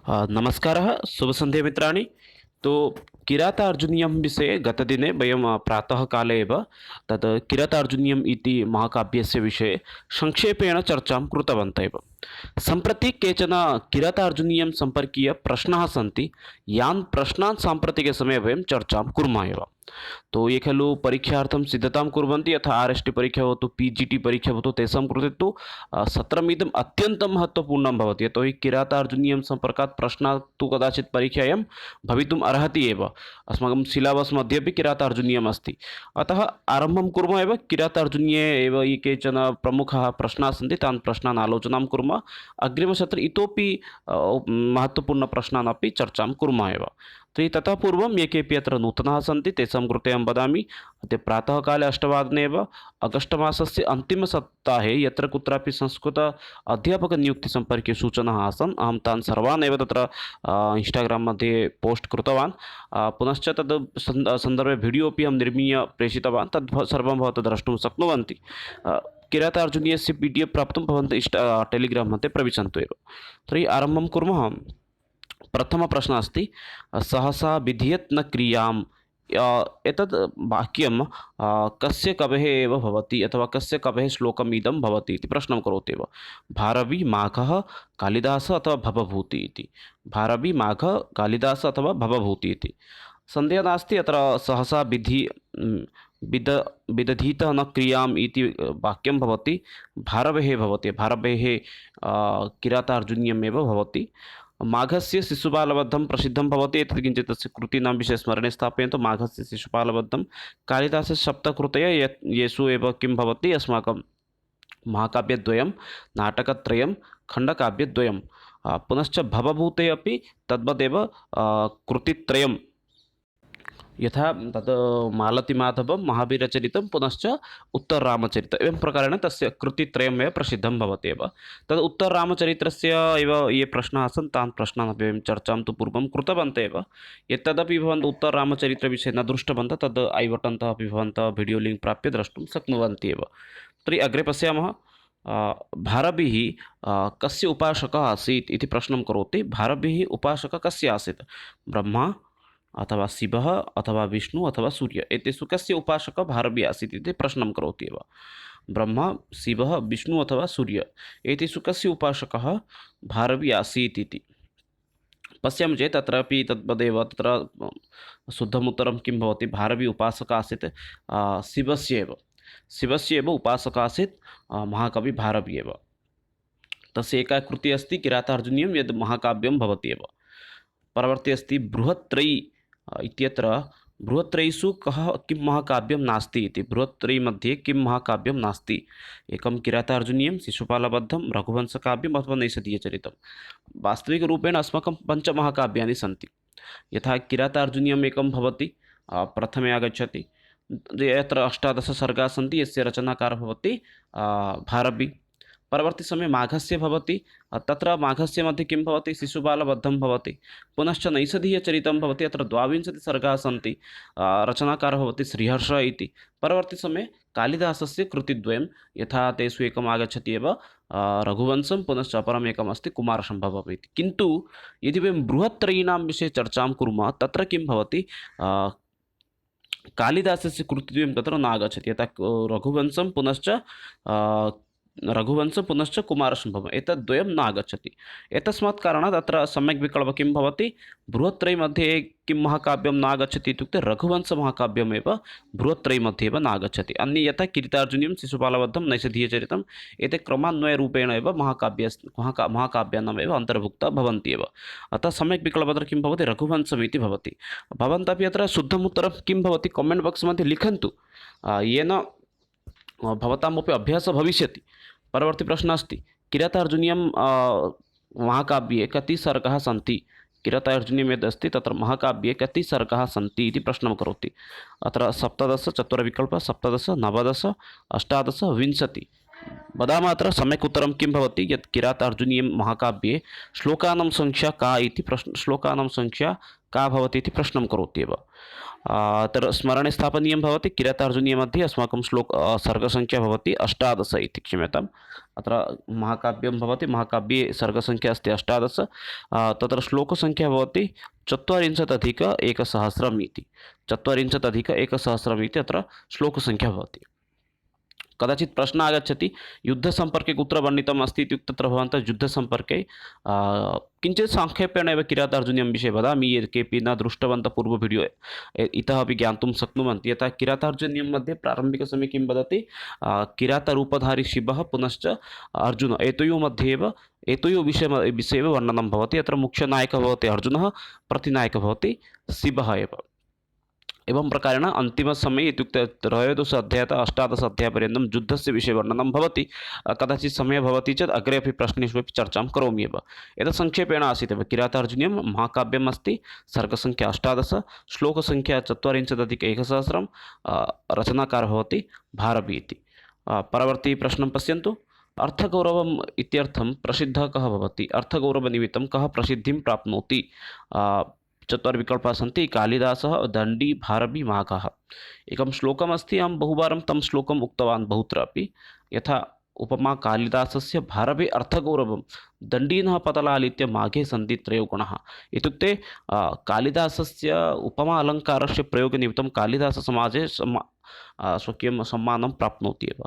नमस्कारः शुभसन्ध्ये मित्राणि। तो किरातार्जुनीयं विषये गतदिने वयं प्रातःकाले एव तद् किरातार्जुनीयम् इति महाकाव्यस्य विषये संक्षेपेण चर्चां कृतवन्तः एव। सम्प्रति केचन किरातार्जुनीयं सम्पर्कीय प्रश्नाः सन्ति, यान् प्रश्नान् साम्प्रतिकसमये वयं चर्चां कुर्मः एव। तो ये खलु परीक्षार्थं सिद्धतां कुर्वन्ति, यथा आर्.एस्.टि परीक्षा भवतु, पी.जि.टि परीक्षा भवतु, तेषां कृते तु सत्रमिदम् अत्यन्तं महत्त्वपूर्णं भवति। यतोहि किरातार्जुनीयं सम्पर्कात् प्रश्नाः तु कदाचित् परीक्षायां भवितुम् अर्हति एव। अस्माकं सिलेबस् मध्ये अपि किरातार्जुनीयम् अस्ति। अतः आरम्भं कुर्मः एव। किरातार्जुनीये एव ये केचन प्रमुखाः प्रश्नाः सन्ति, तान् प्रश्नान् आलोचनां कुर्मः। अग्रिमसत्रे इतोपि महत्त्वपूर्णप्रश्नान् अपि चर्चां कुर्मः एव। तर्हि ततः पूर्वं ये केऽपि अत्र नूतनाः सन्ति, तेषां कृते अहं वदामि, अद्य प्रातःकाले 8:00 एव अगस्ट् मासस्य अन्तिमसप्ताहे यत्र कुत्रापि संस्कृत अध्यापकनियुक्तिसम्पर्के सूचनाः आसन्, अहं तान् सर्वान् एव तत्र इन्स्टाग्राम् मध्ये पोस्ट् कृतवान्। पुनश्च तद् सन्दर्भे वीडियो अपि अहं निर्मीय प्रेषितवान्। तद् सर्वं भवन्तः द्रष्टुं शक्नुवन्ति। किरातार्जुनीयस्य PDF प्राप्तुं भवन्तः टेलिग्राम् मध्ये प्रविशन्तु एव। तर्हि आरम्भं कुर्मः। प्रथमप्रश्नः अस्ति, सहसा विधीयत न क्रियाम्। एतद् वाक्यं कस्य कवेः एव भवति, अथवा कस्य कवेः श्लोकम् इदं भवति इति प्रश्नं करोति एव। भारवी, माघः, कालिदासः अथवा भवभूतिः इति। भारवी, माघः, कालिदासः अथवा भवभूतिः इति। सन्देहः नास्ति, अत्र सहसा विदधीतः न क्रियाम् इति वाक्यं भवति भारवेः भवति। भारवेः किरातार्जुनीयमेव भवति। माघस्य शिशुपालबद्धं प्रसिद्धं भवति। एतत् किञ्चित् तस्य कृतीनां विषये स्मरणे स्थापयन्तु। माघस्य शिशुपालबद्धं कालिदासस्य सप्तकृतयः, येषु एव किं भवति, अस्माकं महाकाव्यद्वयं, नाटकत्रयं, खण्डकाव्यद्वयं, पुनश्च भवभूते अपि तद्वदेव कृतित्रयं, यथा तत् मालतीमाधवं, महावीरचरितं, पुनश्च उत्तररामचरितम्, एवं प्रकारेण तस्य कृतित्रयमेव प्रसिद्धं भवति एव। तद् उत्तररामचरित्रस्य एव ये प्रश्नाः आसन्, तान् प्रश्नान् अपि वयं चर्चां तु पूर्वं कृतवन्तः एव। यत्तदपि भवन्तः उत्तररामचरित्रविषये न दृष्टवन्तः, तद् ऐ बटन् तः अपि भवन्तः वीडियो लिङ्क् प्राप्य द्रष्टुं शक्नुवन्ति एव। तर्हि अग्रे पश्यामः। भारविः कस्य उपासकः आसीत् इति प्रश्नं करोति। भारविः उपासकः कस्य आसीत्? ब्रह्मा अथवा शिवः अथवा विष्णु अथवा सूर्य, एतेषु कस्य उपासकः भारवी आसीत् इति प्रश्नं करोति एव। ब्रह्मा, शिवः, विष्णु अथवा सूर्य, एतेषु कस्य उपासकः भारवी आसीत् इति पश्यामः चेत् तत्रापि तद्वदेव। तत्र शुद्धम् उत्तरं किं भवति? भारवी उपासकः आसीत् शिवस्य एव। शिवस्य एव उपासकः आसीत् महाकवि भारवी एव। तस्य एका कृतिः अस्ति किरातार्जुनीयं, यद् महाकाव्यं भवति एव। परवर्ती अस्ति बृहत्त्रयी इत्यत्र बृहत्त्रयीषु कः किं महाकाव्यं नास्ति इति। बृहत्त्रयी मध्ये किं महाकाव्यं नास्ति? एकं किरातार्जुनीयं, शिशुपालबद्धं, रघुवंशकाव्यम् अथवा नैषधीयचरितं। वास्तविकरूपेण अस्माकं पञ्चमहाकाव्यानि सन्ति। यथा किरातार्जुनीयम् एकं भवति, प्रथमे आगच्छति, यत्र 18 सर्गाः सन्ति, यस्य रचनाकारः भवति भारवी। परवर्ती समये माघस्य भवति। तत्र माघस्य मध्ये किं भवति? शिशुपालबद्धं भवति। पुनश्च नैषधीयचरितं भवति, अत्र 22 सर्गाः सन्ति, रचनाकारः भवति श्रीहर्षः इति। परवर्ती समये कालिदासस्य कृतिद्वयं, यथा तेषु एकम् आगच्छति एव रघुवंशं, पुनश्च अपरम् एकम् अस्ति कुमारसम्भवम् इति। किन्तु यदि वयं बृहत्त्रयीणां विषये चर्चां कुर्मः, तत्र किं भवति? कालिदासस्य कृतिद्वयं तत्र न आगच्छति। यथा रघुवंशं पुनश्च कुमारसम्भवम्, एतद्द्वयं न आगच्छति। एतस्मात् कारणात् अत्र सम्यक् विकल्पः किं भवति? बृहत्त्रयी मध्ये किं महाकाव्यं न आगच्छति इत्युक्ते रघुवंशमहाकाव्यमेव बृहत्त्रयी एव न आगच्छति। अन्ये यथा किरातार्जुनीयं, शिशुपालबद्धं, नैषधीयचरितम्, एते क्रमान्वयरूपेण एव महाकाव्यानाम् एव अन्तर्भुक्ताः भवन्ति एव। अतः सम्यक् विकल्पः अत्र किं भवति? रघुवंशम् इति भवति। भवन्तः अपि अत्र शुद्धम् उत्तरं किं भवति कामेण्ट् बाक्स् मध्ये लिखन्तु, येन भवतामपि अभ्यासः भविष्यति। परवर्ती प्रश्नः अस्ति, किरातार्जुनीयं महाकाव्ये कति सर्गाः सन्ति? किरातार्जुनीयं यद् अस्ति तत्र महाकाव्ये कति सर्गाः सन्ति इति प्रश्नं करोति। अत्र 17 चतुरविकल्पः, 17, 19, 18, 20। वदामः अत्र सम्यक् उत्तरं किं भवति यत् किरातार्जुनीयं महाकाव्ये श्लोकानां संख्या का इति श्लोकानां संख्या का भवति इति प्रश्नं करोत्येव। तत्र स्मरणे स्थापनीयं भवति किरातार्जुनीयमध्ये अस्माकं सर्गसंख्या भवति 18 इति, क्षम्यताम्। अत्र महाकाव्यं भवति, महाकाव्ये सर्गसंख्या अस्ति 18, तत्र श्लोकसंख्या भवति 40+1,000 इति, 40+1,000 इति अत्र श्लोकसंख्या भवति। कदाचित् प्रश्नः आगच्छति युद्धसम्पर्के कुत्र वर्णितम् अस्ति इत्युक्ते तत्र भवन्तः युद्धसम्पर्के किञ्चित् संक्षेपेण एव किरातार्जुनीयं विषये वदामि, ये केपि न दृष्टवन्तः पूर्व वीडियो इतः अपि ज्ञातुं शक्नुवन्ति। यथा किरातार्जुनीयं मध्ये प्रारम्भिकसमये किं वदति, किरातरूपधारी शिवः पुनश्च अर्जुन, एतयोः मध्ये एव एतयोः विषये एव वर्णनं भवति। अत्र मुख्यनायकः भवति अर्जुनः, प्रतिनायकः भवति शिवः एव। एवं प्रकारेण अन्तिमसमये इत्युक्ते त्रयोदश अध्यायतः 18 अध्यायपर्यन्तं युद्धस्य विषये वर्णनं भवति। कदाचित् समयः भवति चेत् अग्रे अपि प्रश्नेषु अपि चर्चां करोमि एव। एतत् संक्षेपेण आसीत् एव। किरातार्जुनीयं महाकाव्यम् अस्ति, सर्गसंख्या 18, श्लोकसंख्या 40+1,000, रचनाकारः भवति भारवी इति। परवर्ती प्रश्नं पश्यन्तु। अर्थगौरवम् इत्यर्थं प्रसिद्धः कः भवति? अर्थगौरवनिमित्तं कः प्रसिद्धिं प्राप्नोति? 4 विकल्पाः सन्ति, कालिदासः, दण्डी, भारवी, माघः। एकं श्लोकमस्ति, अहं बहुवारं तं श्लोकम् उक्तवान् बहुत्र अपि। यथा उपमा कालिदासस्य भारवे अर्थगौरवं, दण्डीनः पतलालित्य माघे सन्ति त्रयो गुणाः। इत्युक्ते कालिदासस्य उपमा अलङ्कारस्य प्रयोगनिमित्तं कालिदाससमाजे स्वकीयं सम्मानं प्राप्नोति एव।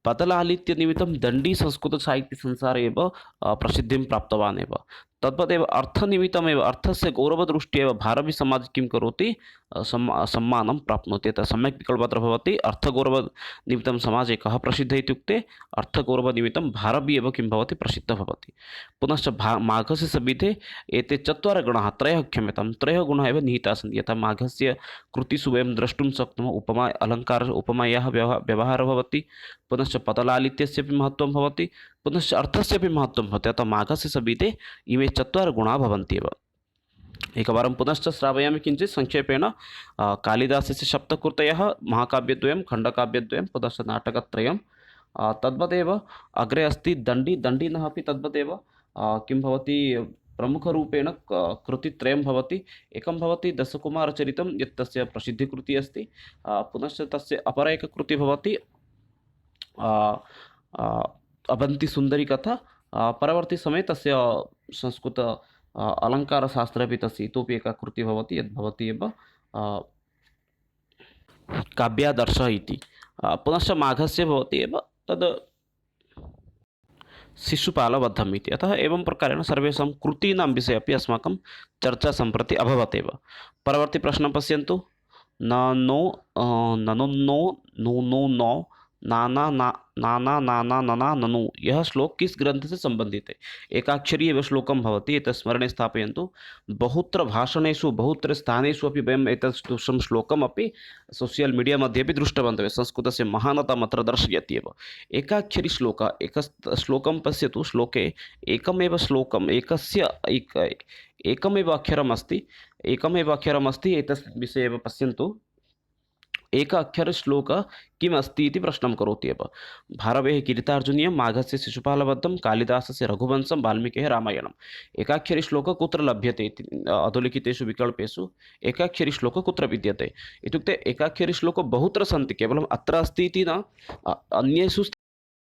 पतलालित्यनिमित्तं दण्डी संस्कृतसाहित्यसंसारे एव प्रसिद्धिं प्राप्तवान् एव। तद्वदेव अर्थनिमित्तमेव, अर्थस्य गौरवदृष्ट्या एव भारवी समाजे किं करोति, सम्मानं प्राप्नोति। यथा सम्यक् विकल्पः अत्र भवति, अर्थगौरवनिमित्तं समाजे कः प्रसिद्धः इत्युक्ते अर्थगौरवनिमित्तं भारवी एव किं भवति, प्रसिद्धः भवति। पुनश्च माघस्य सविधे एते 4 गुणाः, 3 क्षम्यतां, 3 गुणाः एव निहिताः सन्ति। यथा माघस्य कृतिषु वयं द्रष्टुं शक्नुमः, उपमा अलङ्कारः, उपमायाः व्यवहारः भवति, पुनश्च पतलालित्यस्यपि महत्त्वं भवति, पुनश्च अर्थस्यपि महत्त्वं भवति। अतः माघस्य सविधे इमे 4 गुणाः भवन्ति एव। एकवारं पुनश्च श्रावयामि किञ्चित् संक्षेपेण। कालिदासस्य सप्तकृतयः, महाकाव्यद्वयं, खण्डकाव्यद्वयं, पुनश्च नाटकत्रयं। तद्वदेव अग्रे अस्ति दण्डी, दण्डिनः अपि तद्वदेव किं भवति, प्रमुखरूपेण कृतित्रयं भवति। एकं भवति दशकुमारचरितं, यत् तस्य प्रसिद्धिकृतिः अस्ति। पुनश्च तस्य अपरा एका कृतिः भवति अवन्तिसुन्दरी कथा। परवर्ती समये तस्य संस्कृत अलङ्कारशास्त्रे अपि तस्य इतोपि एका कृतिः भवति, यद् भवति एव काव्यादर्शः इति। पुनश्च माघस्य भवति एव तद् शिशुपालवधम् इति। अतः एवं प्रकारेण सर्वेषां कृतीनां विषये अपि अस्माकं चर्चा सम्प्रति अभवत् एव। परवर्ती प्रश्नं पश्यन्तु। ननो ननुन्नो नो नो नाना नाना नाना नना ननु, यह श्लोक किस ग्रंथ से संबंधित है? एकाक्षरी एव श्लोकं भवति, एतत् स्मरणे स्थापयन्तु। बहुत्र भाषणेषु, बहुत्र स्थानेषु अपि वयम् एतत् श्लोकम् अपि सोशियल् मीडिया मध्ये अपि दृष्टवन्तः। संस्कृतस्य महानताम् अत्र दर्शयति एव। एकाक्षरी श्लोकः, श्लोकं पश्यतु। श्लोके एकमेव श्लोकम्, एकमेव अक्षरम् अस्ति, एतस्य विषये एव पश्यन्तु। एक अक्षरश्लोक किम् अस्ति इति प्रश्नं करोति एव। भारवेः किरातार्जुनीयं, माघस्य शिशुपालवधं, कालिदासस्य रघुवंशं, वाल्मीकेः रामायणम्। एकाक्षरी श्लोकः कुत्र लभ्यते इति अधोलिखितेषु विकल्पेषु एकाक्षरी श्लोकः कुत्र विद्यते इत्युक्ते एकाक्षरी श्लोकः बहुत्र सन्ति, केवलम् अत्र अस्ति इति न, अन्येषु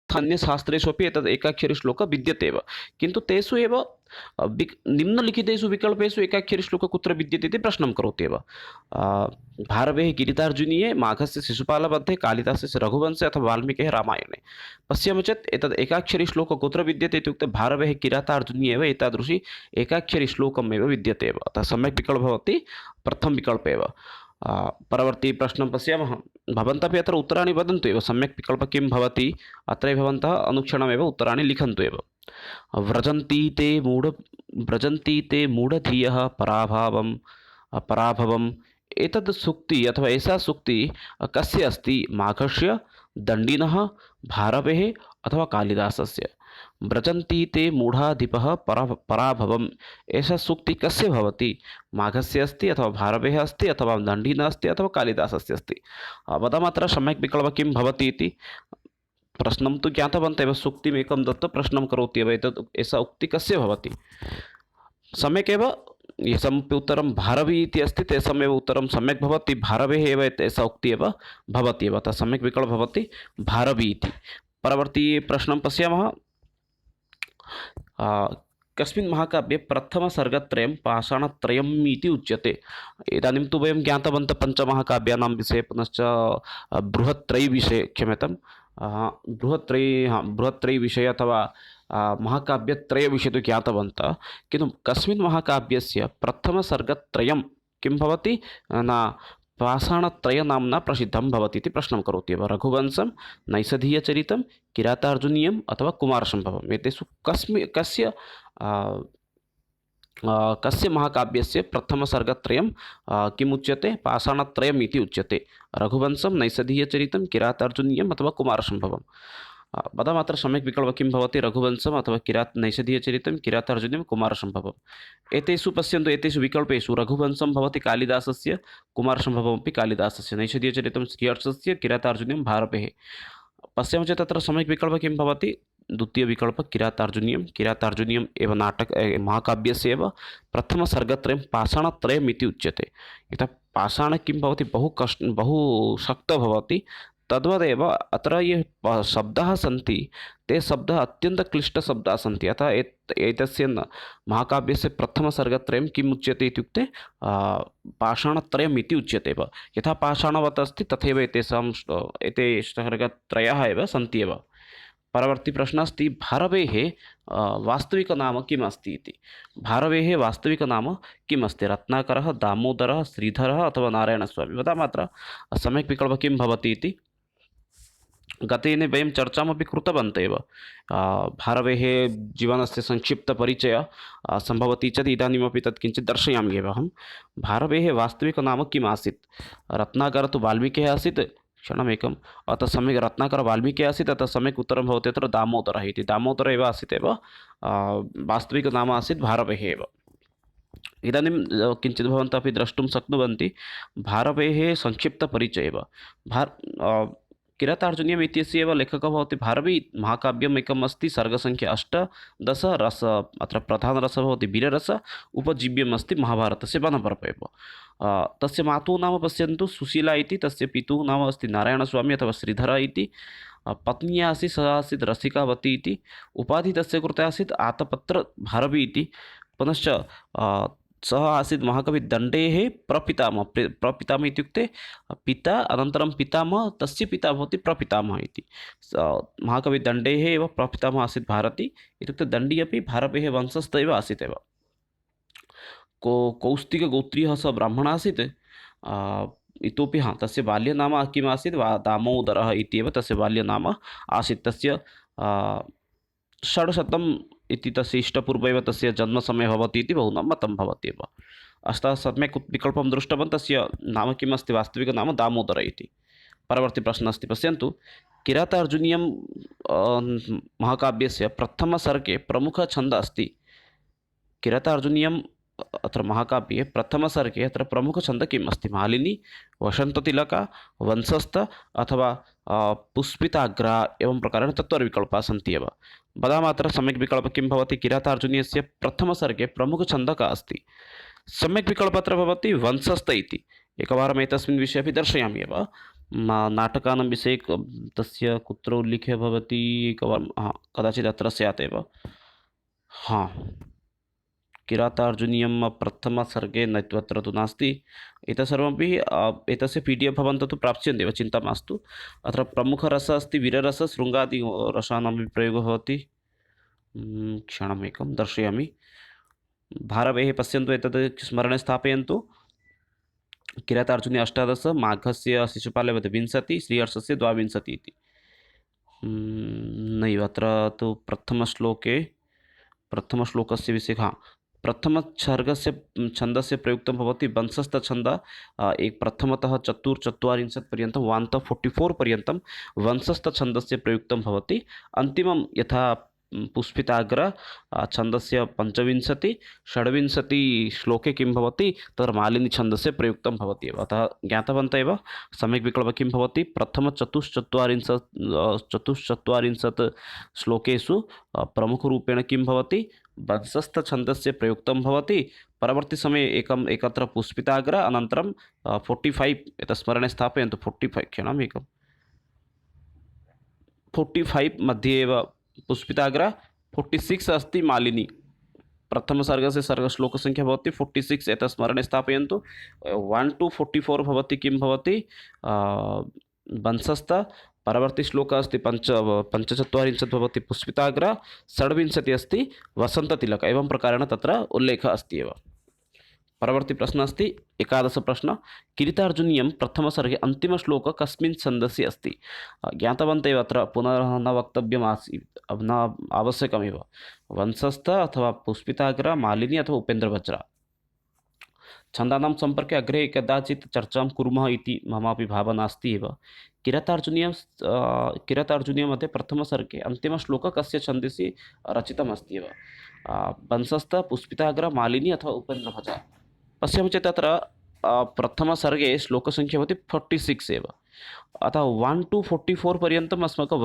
अन्यशास्त्रेषु अपि एतद् एकाक्षरी श्लोकः विद्यते एव। किन्तु तेषु एव निम्नलिखितेषु विकल्पेषु एकाक्षरी श्लोकः कुत्र विद्यते इति प्रश्नं करोति एव। भारवेः किरातार्जुनीये, माघस्य शिशुपालवधे, कालिदासस्य रघुवंशे अथवा वाल्मीकेः रामायणे। पश्यामः चेत् एतद् एकाक्षरी श्लोकः कुत्र विद्यते इत्युक्ते भारवेः किरातार्जुनीये एव एतादृशी एकाक्षरी श्लोकम् एव विद्यते एव। अतः सम्यक् विकल्पः भवति प्रथमः विकल्पः एव। परवर्ती प्रश्नं पश्यामः। भवन्तः अपि अत्र उत्तराणि वदन्तु एव, सम्यक् विकल्पः किं भवति अत्रैव भवन्तः अनुक्षणमेव उत्तराणि लिखन्तु एव। व्रजन्ति ते मूढधियः पराभवम्, एतद् सूक्ति अथवा एषा सूक्ति कस्य अस्ति? माघस्य, दण्डिनः, भारवेः अथवा कालिदासस्य? व्रजन्ति ते मूढाधिपः पराभवम्। एषा सूक्तिः कस्य भवति? माघस्य अस्ति अथवा भारवेः अस्ति अथवा दण्डिनः अस्ति अथवा कालिदासस्य अस्ति? वदामः अत्र सम्यक् विकल्पः किं भवति इति। प्रश्नं तु ज्ञातवन्तः एव, सूक्तिमेकं दत्त्वा प्रश्नं करोति एव, एतत् एषा उक्तिः कस्य भवति? सम्यक् एव येषामपि उत्तरं भारवी इति अस्ति तेषामेव उत्तरं सम्यक् भवति। भारवेः एव एषा उक्तिः एव भवति एव, अतः सम्यक् विकल्पः भवति भारवी इति। परवर्ती प्रश्नं पश्यामः। कस्मिन् महाकाव्ये प्रथमसर्गत्रयं पाषाणत्रयम् इति उच्यते? इदानीं तु वयं ज्ञातवन्तः पञ्चमहाकाव्यानां विषये, पुनश्च बृहत्त्रयीविषये, क्षम्यतां, बृहत्त्रयीविषये अथवा महाकाव्यत्रयविषये तु ज्ञातवन्तः, किन्तु कस्मिन् महाकाव्यस्य प्रथमसर्गत्रयं किं भवति? न पाषाणत्रयनाम्ना प्रसिद्धं भवति इति प्रश्नं करोति एव। रघुवंशं, नैषधीयचरितं, किरातार्जुनीयम् अथवा कुमारसम्भवम्। एतेषु कस्य महाकाव्यस्य प्रथमसर्गत्रयं किम् उच्यते? पाषाणत्रयम् इति उच्यते। रघुवंशं, नैषधीयचरितं, किरातार्जुनीयम् अथवा कुमारसम्भवम्। वदामः अत्र सम्यक् विकल्पः किं भवति? रघुवंशम् अथवा नैषधीयचरितं, किरातार्जुनीयं, कुमारसम्भवम्। एतेषु पश्यन्तु, एतेषु विकल्पेषु रघुवंशं भवति कालिदासस्य, कुमारसम्भवमपि कालिदासस्य, नैषधीयचरितं श्रीहर्षस्य, किरातार्जुनीयं भारवेः। पश्यामः चेत् तत्र सम्यक् विकल्पः किं भवति? द्वितीयविकल्पः किरातार्जुनीयं। किरातार्जुनीयम् एव महाकाव्यस्य एव प्रथमसर्गत्रयं पाषाणत्रयम् इति उच्यते। यतः पाषाणः किं भवति? बहु शक्तः भवति। तद्वदेव अत्र ये शब्दाः सन्ति ते शब्दाः अत्यन्तक्लिष्टशब्दाः सन्ति। अतः एतस्य महाकाव्यस्य प्रथमसर्गत्रयं किम् उच्यते इत्युक्ते पाषाणत्रयम् इति उच्यते एव। यथा पाषाणवत् अस्ति तथैव एते सर्गत्रयः एव सन्ति एव। परवर्ती प्रश्नः अस्ति, भारवेः वास्तविकनाम किम् अस्ति इति। भारवेः वास्तविकनाम किम् अस्ति? रत्नाकरः, दामोदरः, श्रीधरः अथवा नारायणस्वामी? वदामः अत्र सम्यक् विकल्पः किं भवति इति। गतेन वयं चर्चामपि कृतवन्तः एव। भारवेः जीवनस्य संक्षिप्तपरिचयः सम्भवति चेत् इदानीमपि तत् किञ्चित् दर्शयामि एव अहं। भारवेः वास्तविकनाम किम् आसीत्? रत्नाकरः तु वाल्मीकिः आसीत्। क्षणमेकम्, अतः सम्यक् रत्नाकरः वाल्मीकिः आसीत्, अतः सम्यक् उत्तरं भवति अत्र दामोदरः इति। दामोदरः एव आसीत् एव, वास्तविकनाम आसीत् भारवेः एव। इदानीं किञ्चित् भवन्तः अपि द्रष्टुं शक्नुवन्ति भारवेः संक्षिप्तपरिचयः एव। किरातार्जुनीयम् इत्यस्य एव लेखकः भवति भारवी। महाकाव्यम् एकम् अस्ति, सर्गसङ्ख्या 8, रस अत्र प्रधानरसः भवति वीररस, उपजीव्यम् अस्ति महाभारतस्य वनपर्व एव। तस्य मातुः नाम पश्यन्तु सुशीला इति, तस्य पितुः नाम अस्ति नारायणस्वामी अथवा श्रीधरः इति। पत्नी आसीत् सा आसीत् रसिकावती इति। उपाधिः तस्य कृते आसीत् आतपत्र भारवी इति। पुनश्च सः आसीत् महाकविदण्डेः प्रपितामहः। प्रपितामहः इत्युक्ते पिता, अनन्तरं पितामहः, तस्य पिता भवति प्रपितामहः इति। महाकविदण्डेः एव प्रपितामहः आसीत् भारती, इत्युक्ते दण्डी अपि भारवेः वंशस्थ एव आसीत् एव। कौस्तिकगोत्रीयः सः ब्राह्मणः आसीत्। इतोपि तस्य बाल्यनाम किम् आसीत्? दामोदरः इत्येव तस्य बाल्यनाम आसीत्। तस्य 600 इति तस्य इष्टपूर्व एव तस्य जन्मसमयः भवति इति बहुनां मतं भवति एव। अतः सम्यक् विकल्पं दृष्टवान्, तस्य नाम किम् अस्ति? वास्तविकनाम दामोदरः इति। परवर्ती प्रश्नः अस्ति, पश्यन्तु। किरातार्जुनीयं महाकाव्यस्य प्रथमसर्गे प्रमुखछन्दः अस्ति। किरातार्जुनीयम् अत्र महाकाव्ये प्रथमसर्गे अत्र प्रमुखछन्दः किम् अस्ति? मालिनी, वसन्ततिलका, वंशस्थ अथवा पुष्पिताग्रा? एवं प्रकारेण चत्वारविकल्पाः सन्ति एव। वदामः अत्र सम्यक् विकल्पः किं भवति? किरातार्जुनीयस्य प्रथमसर्गे प्रमुखछन्दः कः अस्ति? सम्यक् विकल्पः अत्र भवति वंशस्थ इति। एकवारम् एतस्मिन् विषये अपि दर्शयामि एव। नाटकानां विषये तस्य कुत्र उल्लेखः भवति एकवारं, कदाचित् अत्र स्यात् एव। किरातार्जुनीयं प्रथमसर्गे न अत्र तु नास्ति। एतत् सर्वमपि एतस्य PDF भवन्तः तु प्राप्स्यन्ते एव, चिन्ता मास्तु। अत्र प्रमुखरसः अस्ति वीररसः, शृङ्गादिरसानामपि प्रयोगः भवति। क्षणमेकं दर्शयामि। भारवेः पश्यन्तु, एतत् स्मरणे स्थापयन्तु। किरातार्जुनीय 18, माघस्य शिशुपालवत् 20, श्रीहर्षस्य 22 इति। नैव, अत्र तु प्रथमश्लोकस्य विषये प्रथमसर्गस्य छन्दस्य प्रयुक्तं भवति वंशस्थछन्दः। प्रथमतः 44 पर्यन्तं 1 to 44 पर्यन्तं वंशस्थछन्दस्य प्रयुक्तं भवति। अन्तिमं यथा पुष्पिताग्र छन्दस्य पञ्चविंशति षड्विंशति श्लोके किं भवति तत्र मालिनी छन्दस्य प्रयुक्तं भवति एव। अतः ज्ञातवन्तः एव सम्यक् विकल्पः किं भवति चतुश्चत्वारिंशत् श्लोकेषु प्रमुखरूपेण किं भवति वंशस्थछन्दस्य प्रयुक्तं भवति। परवर्ती समये एकत्र पुष्पिताग्र अनन्तरं 45 एतत् स्मरणे स्थापयन्तु 45 क्षणम् एकं 45 मध्ये एव पुष्पिताग्र 46 अस्ति मालिनी प्रथमसर्गस्य सर्गश्लोकसङ्ख्या भवति 46 एतत् स्मरणे स्थापयन्तु 1 to 44 भवति किं भवति वंशस्थ परवर्ती श्लोकः अस्ति पञ्चचत्वारिंशत् भवति पुष्पिताग्र षड्विंशतिः अस्ति वसन्ततिलक एवं प्रकारेण तत्र उल्लेखः अस्ति एव। परवर्ती प्रश्नः अस्ति 11 प्रश्न किरीटार्जुनीयं प्रथमसर्गे अन्तिमश्लोकः कस्मिन् छन्दसि अस्ति। ज्ञातवन्तः एव अत्र पुनः न वक्तव्यम् आसीत् न आवश्यकमेव वंशस्थ अथवा पुष्पिताग्र मालिनी अथवा उपेन्द्रवज्रा छन्दानां सम्पर्के अग्रे कदाचित् चर्चां कुर्मः इति ममापि भावना अस्ति एव। किरातार्जुनीय मध्ये प्रथमसर्गे अन्तिमश्लोकः कस्य छन्दसि रचितमस्ति एव वंशस्थ पुष्पिताग्र मालिनी अथवा उपेन्द्रवज्रा। पश्यामः चेत् तत्र प्रथमसर्गे श्लोकसङ्ख्या भवति 46 एव। अतः 1 to 44 पर्यन्तम् अस्माकं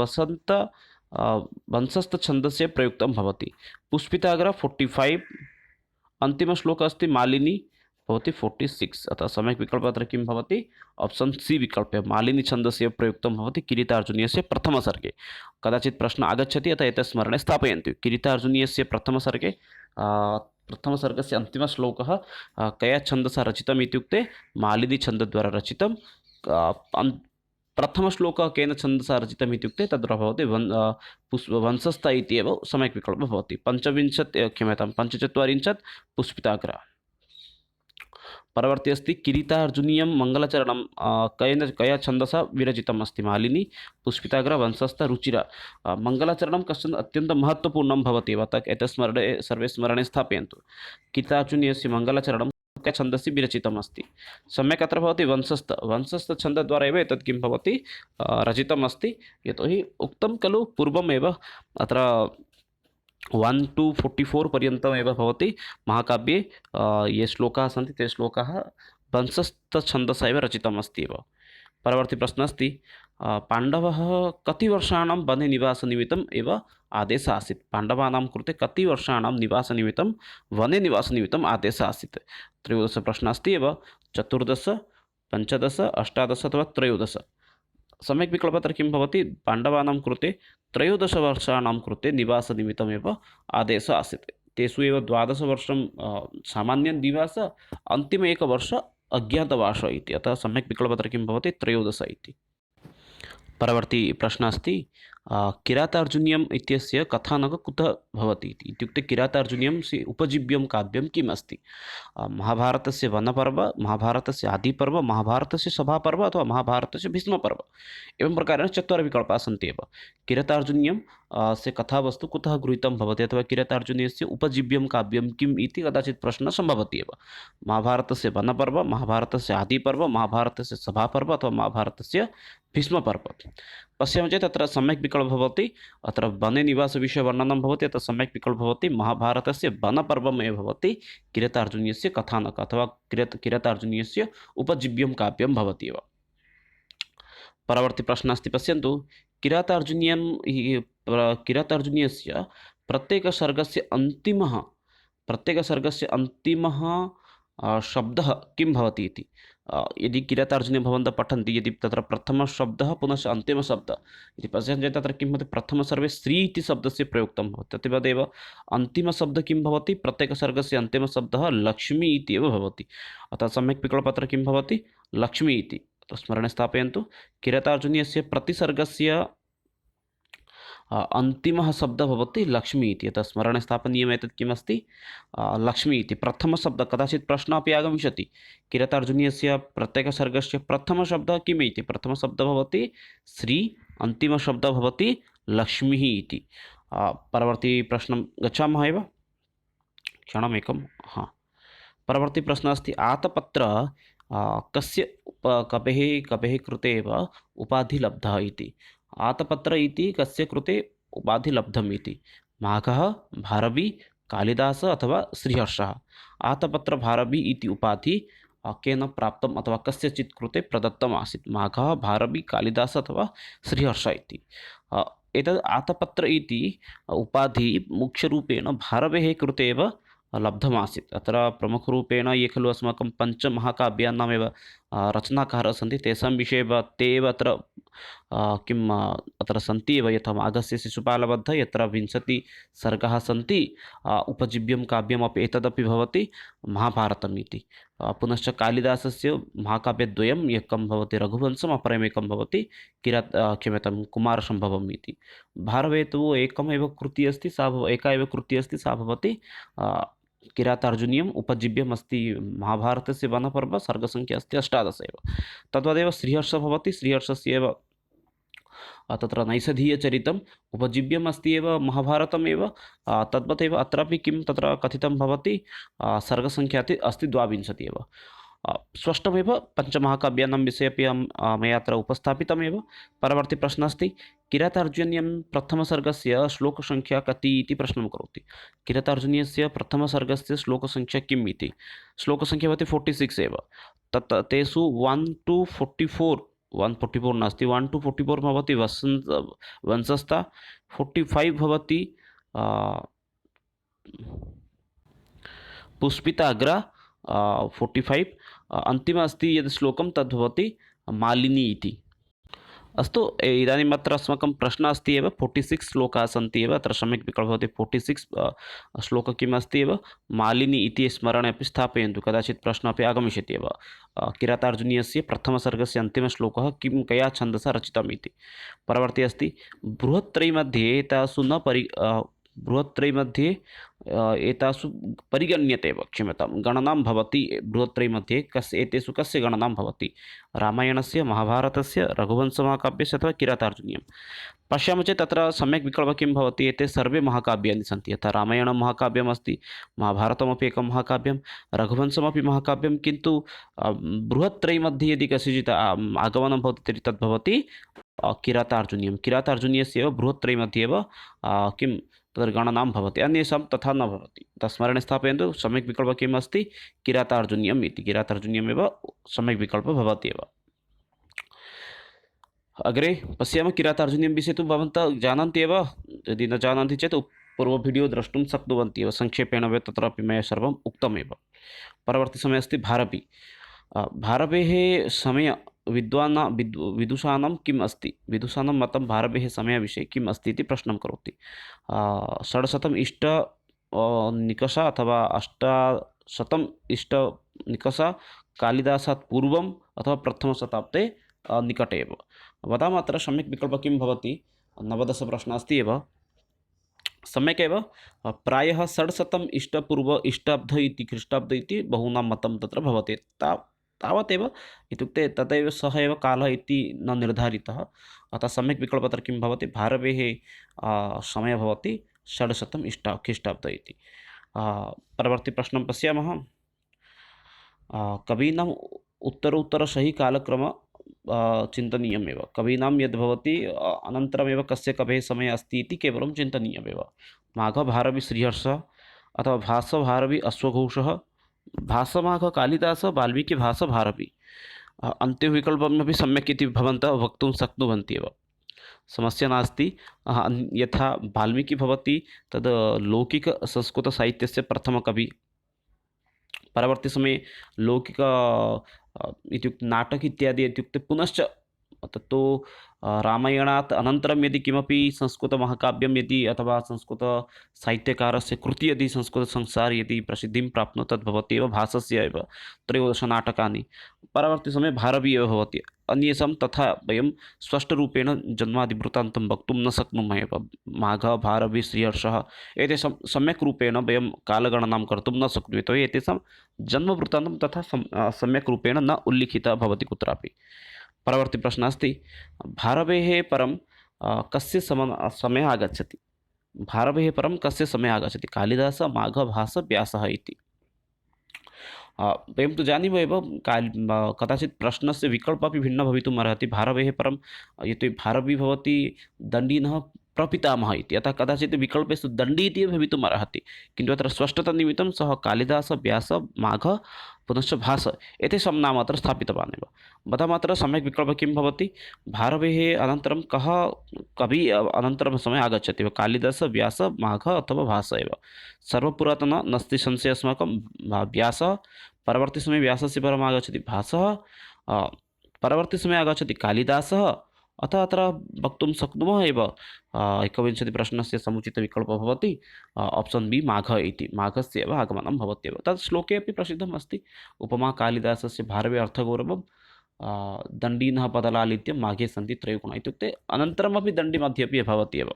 वंशस्थछन्दस्य प्रयुक्तं भवति। पुष्पिताग्र 45 अन्तिमश्लोकः अस्ति मालिनी भवति 46। अतः सम्यक् विकल्पः अत्र किं भवति ऑप्शन सी विकल्पे मालिनी छन्दस्य प्रयुक्तं भवति किरीटार्जुनीयस्य प्रथमसर्गे। कदाचित् प्रश्नः आगच्छति अतः एतत् स्मरणे स्थापयन्तु। किरीटार्जुनीयस्य प्रथमसर्गस्य अन्तिमश्लोकः कया छन्दसा रचितम् इत्युक्ते मालिनी छन्दद्वारा रचितं। प्रथमश्लोकः केन छन्दसा रचितम् इत्युक्ते तत्र भवति वंशस्थ इति एव सम्यक् विकल्पः भवति। 45 पुष्पिताग्र। परवर्ती अस्ति किरीटार्जुनीयं मङ्गलचरणं कया छन्दसा विरचितम् अस्ति मालिनी पुष्पिताग्र वंशस्थ रुचिरा। मङ्गलचरणं कश्चन अत्यन्तं महत्त्वपूर्णं भवति एव अतः एतत् स्मरणे सर्वे स्मरणे स्थापयन्तु। किरीटार्जुनीयस्य मङ्गलचरणं कया छन्दसि विरचितम् अस्ति सम्यक् अत्र भवति वंशस्थछन्दद्वारा एव एतत् किं भवति रचितम् अस्ति। यतोहि उक्तं खलु पूर्वमेव अत्र 1 to 44 पर्यन्तमेव भवति महाकाव्ये ये श्लोकाः सन्ति ते श्लोकाः वंशस्थछन्दसा एव रचितम् अस्ति एव। परवर्ती प्रश्नः अस्ति पाण्डवः कति वर्षाणां वने निवासनिमित्तम् एव आदेशः आसीत्। पाण्डवानां कृते कति वर्षाणां निवासनिमित्तं वने निवासनिमित्तम् आदेशः आसीत्। 13 प्रश्नः अस्ति एव 14, 15, 18 अथवा 13। सम्यक् विकल्पः अत्र किं भवति पाण्डवानां कृते 13 वर्षाणां कृते निवासनिमित्तमेव आदेशः आसीत्। तेषु एव 12 वर्षं सामान्यनिवास अन्तिम एकवर्ष अज्ञातवास इति। अतः सम्यक् विकल्पः अत्र किं भवति 13 इति। परवर्ती प्रश्नः अस्ति किरातार्जुनीयम् इत्यस्य कथानकः कुतः भवति इत्युक्ते किरातार्जुनीयं उपजीव्यं काव्यं किम् अस्ति। महाभारतस्य वनपर्व, महाभारतस्य आदिपर्व, महाभारतस्य सभापर्व अथवा महाभारतस्य भीष्मपर्व एवं प्रकारेण 4 विकल्पाः सन्ति एव। किरातार्जुनीयं से कथावस्तु कुतः गृहीतं भवति अथवा किरातार्जुनीयस्य उपजीव्यं काव्यं किम् इति कदाचित् प्रश्नः सम्भवति एव। महाभारतस्य वनपर्व, महाभारतस्य आदिपर्व, महाभारतस्य सभापर्व अथवा महाभारतस्य भीष्मपर्व। पश्यामः चेत् तत्र सम्यक् विकल्पः भवति अत्र वने निवासविषयवर्णनं भवति। अतः सम्यक् विकल्पः भवति महाभारतस्य वनपर्वमेव भवति किरातार्जुनीयस्य कथानकः अथवा किरातार्जुनीयस्य उपजीव्यं काव्यं भवति एव। परवर्ती प्रश्नः अस्ति पश्यन्तु किरातार्जुनीयस्य प्रत्येकसर्गस्य अन्तिमः शब्दः किं भवति इति। यदि किरातार्जुनीयं भवन्तः पठन्ति यदि तत्र प्रथमशब्दः पुनश्च अन्तिमशब्दः इति पश्यन्ति चेत् तत्र किं भवति प्रथमसर्गे श्री इति शब्दस्य प्रयुक्तं भवति। तथैवदेव अन्तिमशब्दः किं भवति प्रत्येकसर्गस्य अन्तिमशब्दः लक्ष्मी इति एव भवति। अतः सम्यक् विकल्पः अत्र किं भवति लक्ष्मी इति। स्मरणे स्थापयन्तु किरातार्जुनीयस्य प्रतिसर्गस्य अन्तिमः शब्दः भवति लक्ष्मी इति। अतः स्मरणे स्थापनीयम् एतत् किमस्ति लक्ष्मी इति। प्रथमशब्दः कदाचित् प्रश्नः अपि आगमिष्यति किरातार्जुनीयस्य प्रत्येकसर्गस्य प्रथमशब्दः किम् इति। प्रथमशब्दः भवति श्री, अन्तिमशब्दः भवति लक्ष्मीः इति। परवर्ती प्रश्नं गच्छामः एव क्षणमेकं। परवर्ती प्रश्नः अस्ति आतपत्र कस्य कपेः कृते एव उपाधि लब्धः इति। आतपत्र इति कस्य कृते उपाधि लब्धम् इति। माघः, भारवी, कालिदास अथवा श्रीहर्षः। आतपत्रभारवी इति उपाधि केन प्राप्तम् अथवा कस्यचित् कृते प्रदत्तम् आसीत्? माघः, भारवी, कालिदास अथवा श्रीहर्ष इति। एतद् आतपत्र इति उपाधि मुख्यरूपेण भारवेः कृते एव लब्धमासीत्। अत्र प्रमुखरूपेण ये खलु अस्माकं पञ्चमहाकाव्यानामेव रचनाकारः सन्ति, तेषां विषये एव ते एव अत्र अत्र सन्ति एव, यथा माघस्य शिशुपालवध यत्र 20 सर्गाः सन्ति। उपजीव्यं काव्यमपि एतदपि भवति महाभारतम् इति। पुनश्च कालिदासस्य महाकाव्यद्वयम्, एकं भवति रघुवंशम्, अपरमेकं भवति क्षम्यतां कुमारसम्भवम् इति। भारवे तु एकमेव कृतिः अस्ति, एका एव कृतिः अस्ति, सा भवति किरातार्जुनीयम्। उपजीव्यम् अस्ति महाभारतस्य वनपर्व, सर्गसङ्ख्या अस्ति 18 एव। तद्वदेव श्रीहर्षः भवति, श्रीहर्षस्य एव तत्र नैषधीयचरितम् उपजीव्यम् अस्ति एव महाभारतमेव। तद्वत् एव अत्रापि किं तत्र कथितं भवति, सर्गसङ्ख्या अस्ति 22 एव। स्पष्टमेव पञ्चमहाकाव्यानां विषये अपि मया अत्र उपस्थापितमेव। परवर्ती प्रश्नः अस्ति, किरातार्जुनीयं प्रथमसर्गस्य श्लोकसङ्ख्या कति इति प्रश्नं करोति। किरातार्जुनीयस्य प्रथमसर्गस्य श्लोकसङ्ख्या किम् इति? श्लोकसङ्ख्या भवति 46 एव। तेषु 1 to 44, 144 नास्ति, 1 to 44 भवति वंशस्था, 45 भवति पुष्पिताग्रा, 45 अन्तिम अस्ति यद् श्लोकं तद्भवति मालिनी इति। अस्तु, इदानीम् अत्र अस्माकं प्रश्नः अस्ति एव, 46 श्लोकाः सन्ति एव, अत्र सम्यक् विकल्पः भवति 46 श्लोकः किम् अस्ति एव, मालिनी इति स्मरणे अपि स्थापयन्तु, कदाचित् प्रश्नः अपि आगमिष्यति एव। किरातार्जुनीयस्य प्रथमसर्गस्य अन्तिमश्लोकः किं कया छन्दसा रचितम् इति। परवर्ती अस्ति, बृहत्त्रयीमध्ये एतासु न बृहत्त्रयीमध्ये एतासु परिगण्यते एव, क्षम्यतां, गणनां भवति बृहत्त्रयीमध्ये एतेषु कस्य गणनां भवति? रामायणस्य, महाभारतस्य, रघुवंशमहाकाव्यस्य अथवा किरातार्जुनीयं? पश्यामः चेत् तत्र सम्यक् विकल्पः किं भवति, एते सर्वे महाकाव्यानि सन्ति। यथा रामायणं महाकाव्यमस्ति, महाभारतमपि एकं महाकाव्यं, रघुवंशमपि महाकाव्यं, किन्तु बृहत्त्रयीमध्ये यदि कस्यचित् आगमनं भवति तर्हि तद्भवति किरातार्जुनीयं। किरातार्जुनीयस्य एव बृहत्त्रयीमध्ये एव किं तत्र गणनां भवति, अन्येषां तथा न भवति। तत् स्मरणे स्थापयन्तु, सम्यक् विकल्पः किम् अस्ति, किरातार्जुनीयम् इति। किरातार्जुनीयमेव सम्यक् विकल्पः भवति एव। अग्रे पश्यामः, किरातार्जुनीयं विषये तु भवन्तः जानन्ति एव, यदि न जानन्ति चेत् पूर्व वीडियो द्रष्टुं शक्नुवन्ति एव, संक्षेपेण एव तत्रापि मया सर्वम् उक्तमेव। परवर्ती समयः अस्ति भारवी। भारवेः समय विदुषाणां किम् अस्ति? विदुषाणां मतं भारवेः समयविषये किम् अस्ति इति प्रश्नं करोति। 600 इष्ट निकषा अथवा 800 इष्ट निकषा कालिदासात् पूर्वम् अथवा प्रथमशताब्दे निकटे एव। वदामः अत्र सम्यक् विकल्पः किं भवति, 19 प्रश्नः अस्ति एव। सम्यक् एव, प्रायः 600 इष्टपूर्व इष्टाब्द इति ख्रीष्टाब्द इति बहूनां मतं तत्र भवति। तावदेव, इत्युक्ते तदेव सः एव कालः इति न निर्धारितः। अतः सम्यक् विकल्पः अत्र किं भवति, भारवेः समयः भवति 600 ख्रीष्टाब्द इति। परवर्ती प्रश्नं पश्यामः, कवीनाम् उत्तरोत्तरसहि कालक्रम चिन्तनीयमेव। कवीनां यद् भवति अनन्तरमेव कस्य कवेः समयः अस्ति इति केवलं चिन्तनीयमेव। माघ, भारवी, श्रीहर्षः अथवा भास, भारवी, अश्वघोषः, भासमाघ, कालिदास, वाल्मीकि, भास, भारवी। अन्त्यविकल्पमपि सम्यक् इति भवन्तः वक्तुं शक्नुवन्ति एव, समस्या नास्ति। यथा वाल्मीकि भवति तद् लौकिकसंस्कृतसाहित्यस्य प्रथमकवि। परवर्ती समये लौकिक इत्युक्ते नाटक इत्यादि इत्युक्ते पुनश्च तत्तु रामायणात् अनन्तरं यदि किमपि संस्कृतमहाकाव्यं यदि अथवा संस्कृतसाहित्यकारस्य कृतिः यदि संस्कृतसंसारे यदि प्रसिद्धिं प्राप्नोति तद्भवति एव भासस्य एव 13 नाटकानि। परवर्तीसमये भारवी एव भवति। अन्येषां तथा वयं स्पष्टरूपेण जन्मादिवृत्तान्तं वक्तुं न शक्नुमः एव। माघ, भारवी, श्रीहर्षः एतेषां सम्यक् रूपेण वयं कालगणनां कर्तुं न शक्नुमः, यतोहि एतेषां जन्मवृत्तान्तं तथा सम्यक् रूपेण न उल्लिखितः भवति कुत्रापि। परवर्ती प्रश्नः अस्ति, भारवेः परं कस्य समयः आगच्छति? भारवेः परं कस्य समयः आगच्छति? कालिदास, माघ, भास, व्यासः इति। वयं तु जानीमः एव, कदाचित् प्रश्नस्य विकल्पः अपि भिन्नः भवितुम् अर्हति। भारवेः परं, यतोहि भारवी भवति दण्डिनः प्रपितामहः इति। अतः कदाचित् विकल्पेषु दण्डी इति भवितुम् अर्हति, किन्तु अत्र स्पष्टतानिमित्तं सः कालिदास, व्यास, माघ पुनश्च भास एतेषां नाम अत्र स्थापितवान् एव। वदामः अत्र सम्यक् विकल्पः किं भवति? भारवेः अनन्तरं कः कविः अनन्तरं समये आगच्छति? कालिदास, व्यास, माघ अथवा भास एव। सर्वपुरातन नास्ति संशयः अस्माकं व्यासः, परवर्ती समये व्यासस्य परम् आगच्छति भासः, परवर्ती समये आगच्छति कालिदासः। अतः अत्र वक्तुं शक्नुमः एव एकविंशतिप्रश्नस्य समुचितविकल्पः भवति आप्शन् बि माघ इति। माघस्य एव आगमनं भवत्येव। तत् श्लोके अपि प्रसिद्धम् अस्ति। उपमा कालिदासस्य भारवे अर्थगौरवं दण्डिनः पदलालित्यं माघे सन्ति त्रयगुणा इत्युक्ते अनन्तरमपि दण्डी मध्ये अपि भवति एव।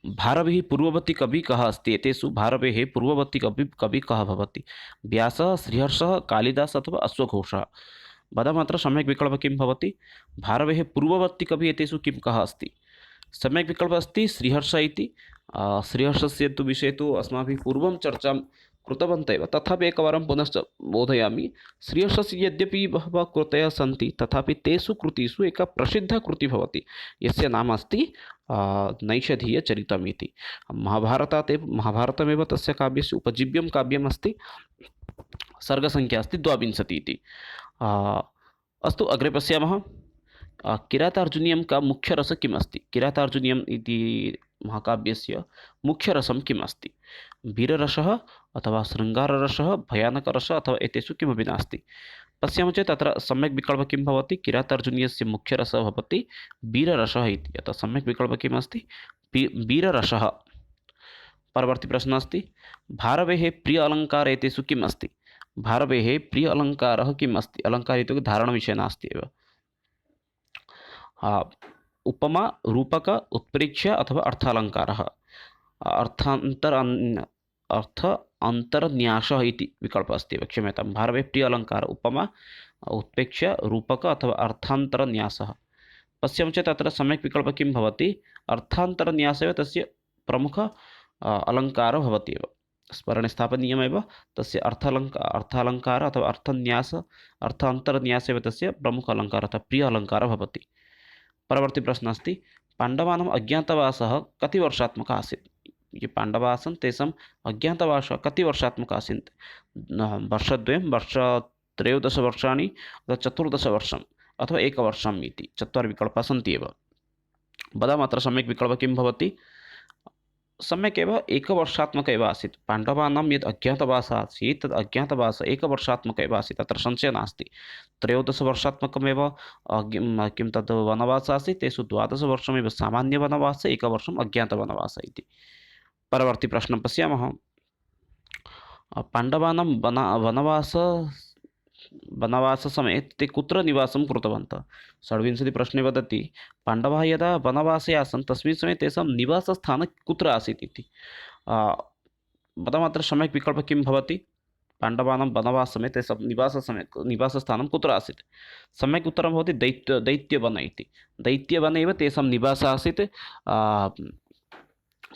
भारवेः पूर्ववर्ती कविः कः अस्ति? एतेषु भारवेः पूर्ववर्ती कविः कः भवति? व्यासः, श्रीहर्षः, कालिदासः अथवा अश्वघोषः? वदामः अत्र सम्यक् विकल्पः किं भवति? भारवेः पूर्ववर्ती कविः एतेषु किं कः अस्ति? सम्यक् विकल्पः अस्ति श्रीहर्षः इति। श्रीहर्षस्य तु विषये तु अस्माभिः पूर्वं चर्चां कृतवन्तः एव, तथापि एकवारं पुनश्च बोधयामि। श्रीहर्षस्य यद्यपि बहवः कृतयः सन्ति, तथापि तेषु कृतिषु एका प्रसिद्धा कृतिः भवति, यस्य नाम अस्ति नैषधीयचरितम् इति। महाभारतमेव तस्य काव्यस्य उपजीव्यं काव्यम् अस्ति। सर्गसङ्ख्या अस्ति 22 इति। अस्तु, अग्रे पश्यामः। किरातार्जुनीयं का मुख्यरसः किम् अस्ति? किरातार्जुनीयम् इति महाकाव्यस्य मुख्यरसं किम् अस्ति? वीररसः अथवा शृङ्गाररसः, भयानकरसः अथवा एतेषु किमपि नास्ति? पश्यामः चेत् अत्र सम्यक् विकल्पः किं भवति? किरातार्जुनीयस्य मुख्यरसः भवति वीररसः इति। अतः सम्यक् विकल्पः किम् अस्ति? वीररसः। परवर्ती प्रश्नः अस्ति, भारवेः प्रिय अलङ्कारः एतेषु किम् अस्ति? भारवेः प्रिय अलङ्कारः किम् अस्ति? अलङ्कारः इत्युक्ते धारणविषयः नास्ति एव। उपमा, रूपक, उत्प्रेक्ष्य अथवा अर्थालङ्कारः। अर्थ अन्तर्न्यासः इति विकल्पः अस्ति एव, क्षम्यतां। भारवेः प्रिय अलङ्कारः उपमा, उत्प्रेक्ष्य, रूपक अथवा अर्थान्तरन्यासः। पश्यामः चेत् अत्र सम्यक् विकल्पः किं भवति? अर्थान्तरन्यासः एव तस्य प्रमुख अलङ्कारः भवति एव। स्मरणे स्थापनीयमेव। तस्य अर्थालङ्कारः अथवा अर्थन्यास, अर्थान्तरन्यासः एव तस्य प्रमुख अलङ्कारः अथवा प्रिय अलङ्कारः भवति। परवर्ती प्रश्नः अस्ति, पाण्डवानाम् अज्ञातवासः कति वर्षात्मकः आसीत्? ये पाण्डवाः आसन् तेषाम् अज्ञातवासः कति वर्षात्मकः आसीत्? वर्षद्वयं, 13 वर्षाणि अथवा 14 वर्षम् अथवा 1 वर्षम् इति 4 विकल्पाः सन्ति एव। वदामः अत्र सम्यक् विकल्पः किं भवति? सम्यक् एव 1 वर्षात्मकः एव आसीत्। पाण्डवानां यत् अज्ञातवासः आसीत् तद् अज्ञातवासः 1 वर्षात्मकः एव आसीत्, अत्र संशयः नास्ति। 13 वर्षात्मकमेव किं तद् वनवासः आसीत्, तेषु 12 वर्षमेव सामान्यवनवासः, 1 वर्षम् अज्ञातवनवासः इति। परवर्ती प्रश्नं पश्यामः। पाण्डवानां वनवाससमये ते कुत्र निवासं कृतवन्तः? 26 प्रश्ने वदति, पाण्डवाः यदा वनवासे आसन् तस्मिन् समये तेषां निवासस्थानं कुत्र आसीत् इति। वदामः अत्र सम्यक् विकल्पः किं भवति? पाण्डवानां वनवाससमये तेषां निवासस्थानं कुत्र आसीत्? सम्यक् उत्तरं भवति दैत्यवन इति। दैत्यवने एव तेषां निवासः आसीत्।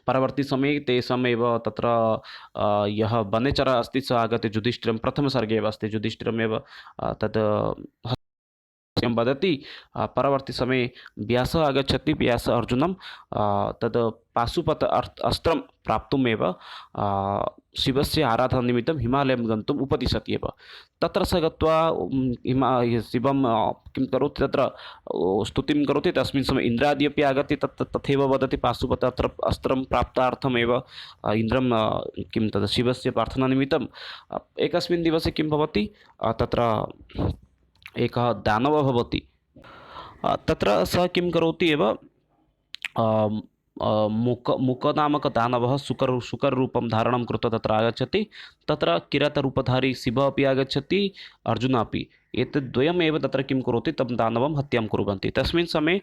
परवर्ती समये तेषामेव तत्र यः वनेचरः अस्ति सः आगत्य युधिष्ठिरं, प्रथमसर्गे एव अस्ति, युधिष्ठिरमेव तद् वदति। परवर्ती समये व्यासः आगच्छति, व्यासः अर्जुनं तद् पाशुपत अस्त्रं प्राप्तुमेव शिवस्य आराधनानिमित्तं हिमालयं गन्तुम् उपदिशति एव। तत्र सः गत्वा शिवं किं करोति, तत्र स्तुतिं करोति। तस्मिन् समये इन्द्रादि अपि आगत्य तथैव वदति, पाशुपत अस्त्रं प्राप्तार्थमेव इन्द्रं किं तद् शिवस्य प्रार्थनानिमित्तं एकस्मिन् दिवसे किं भवति, तत्र एकः दानवः भवति। तत्र सः किं करोति एव, मुकनामकदानवः शुकररूपं धारणं कृत्वा तत्र आगच्छति। तत्र किरातरूपधारी शिवः अपि आगच्छति, अर्जुनः अपि। एतद्द्वयमेव तत्र किं करोति, तं दानवं हत्यां कुर्वन्ति। तस्मिन् समये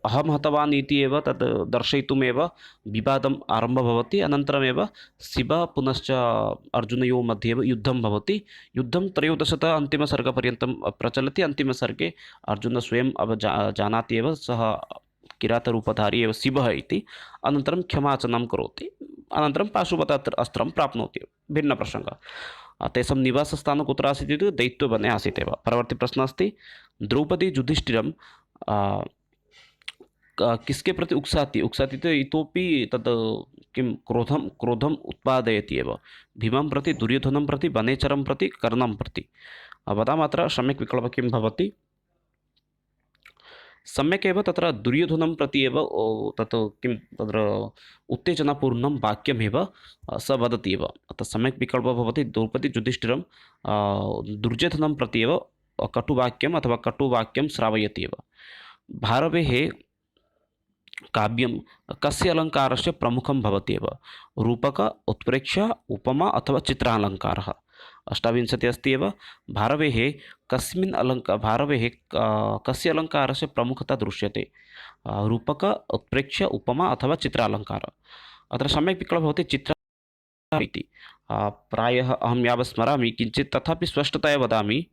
अहं हतवान् इति एव तद् दर्शयितुमेव विवादम् आरम्भः भवति। अनन्तरमेव शिवः पुनश्च अर्जुनयोः मध्ये एव युद्धं भवति। युद्धं 13तः अन्तिमसर्गपर्यन्तं प्रचलति। अन्तिमसर्गे अर्जुनः स्वयं जानाति एव सः किरातरूपधारी एव शिवः इति। अनन्तरं क्षमाचनं करोति, अनन्तरं पाशुपत अस्त्रं प्राप्नोति। भिन्नप्रसङ्गः। तेषां निवासस्थानं कुत्र आसीत् इति दैत्यवने आसीत् एव। परवर्ती प्रश्नः अस्ति, द्रौपदी युधिष्ठिरं किसके प्रति उक्साति उक्साति तो इतोपि तत् किं क्रोधम् उत्पादयति एव। भीमं प्रति, दुर्योधनं प्रति, वनेचरं प्रति, कर्णं प्रति। वदामः अत्र सम्यक् विकल्पः किं भवति? सम्यक् एव तत्र दुर्योधनं प्रति एव तत् किं तत्र उत्तेजनापूर्णं वाक्यमेव सः वदति एव। अतः सम्यक् विकल्पः भवति द्रौपदी युधिष्ठिरं दुर्योधनं प्रति एव कटुवाक्यम् अथवा कटुवाक्यं श्रावयति एव। भारवेः काव्यं कस्य अलङ्कारस्य प्रमुखं भवति एव? रूपक, उत्प्रेक्ष्य, उपमा अथवा चित्रालङ्कारः। 28 अस्ति एव। भारवेः कस्य अलङ्कारस्य प्रमुखता दृश्यते? रूपक, उत्प्रेक्ष्य, उपमा अथवा चित्रालङ्कारः। अत्र सम्यक् विकल्पः भवति चित्र इति। प्रायः अहं यावत् स्मरामि किञ्चित् तथापि स्पष्टतया वदामि।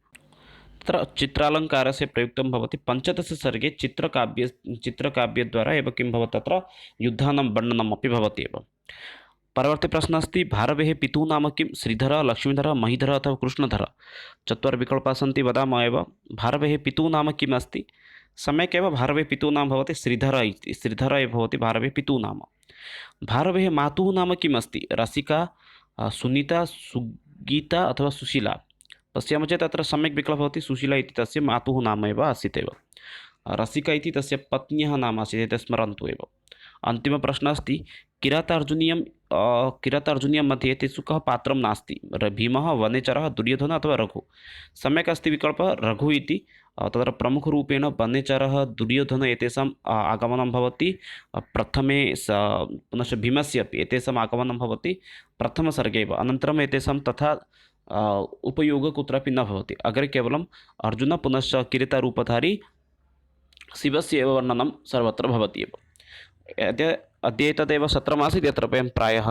तत्र चित्रालङ्कारस्य प्रयुक्तं भवति 15 सर्गे चित्रकाव्यद्वारा एव किं भवति तत्र युद्धानां वर्णनमपि भवति एव। परवर्ती प्रश्नः अस्ति भारवेः पितुः नाम किं? श्रीधरः, लक्ष्मीधरः, महीधरः अथवा कृष्णधरः। 4 विकल्पाः सन्ति, वदामः एव। भारवेः पितुः नाम किम् अस्ति? सम्यक् एव, भारवेः पितुः नाम भवति श्रीधरः इति। श्रीधरः एव भवति भारवेः पितुः नाम। भारवेः मातुः नाम किम् अस्ति? रसिका, सुनीता, सुगीता अथवा सुशीला। पश्यामः चेत् अत्र सम्यक् विकल्पः भवति सुशीला इति तस्य मातुः नाम एव आसीत् एव। रसिका इति तस्य पत्न्याः नाम आसीत्, एतत् स्मरन्तु एव। अन्तिमप्रश्नः अस्ति किरातार्जुनीयं मध्ये तेषु कः पात्रं नास्ति? भीमः, वनेचरः, दुर्योधनः अथवा रघुः। सम्यक् अस्ति विकल्पः रघुः इति। तत्र प्रमुखरूपेण वनेचरः, दुर्योधनः एतेषाम् आगमनं भवति प्रथमे पुनश्च भीमस्य अपि एतेषाम् आगमनं भवति प्रथमसर्गे एव। अनन्तरम् एतेषां तथा उपयोगः कुत्रापि न भवति। अग्रे केवलम् अर्जुनः पुनश्च किरीटरूपधारी शिवस्य एव वर्णनं सर्वत्र भवति एव। अद्य एतदेव सत्रमासीत्, यत्र वयं प्रायः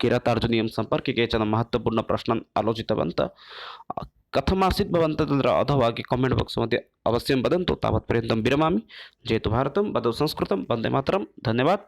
किरातार्जुनीयं सम्पर्के केचन महत्त्वपूर्णप्रश्नान् आलोचितवन्तः। कथमासीत् भवन्तः तत्र अधोभागे कमेण्ट् बाक्स् मध्ये अवश्यं वदन्तु। तावत्पर्यन्तं विरमामि। जयतु भारतं, वदतु संस्कृतं, वन्दे मातरं। धन्यवादः।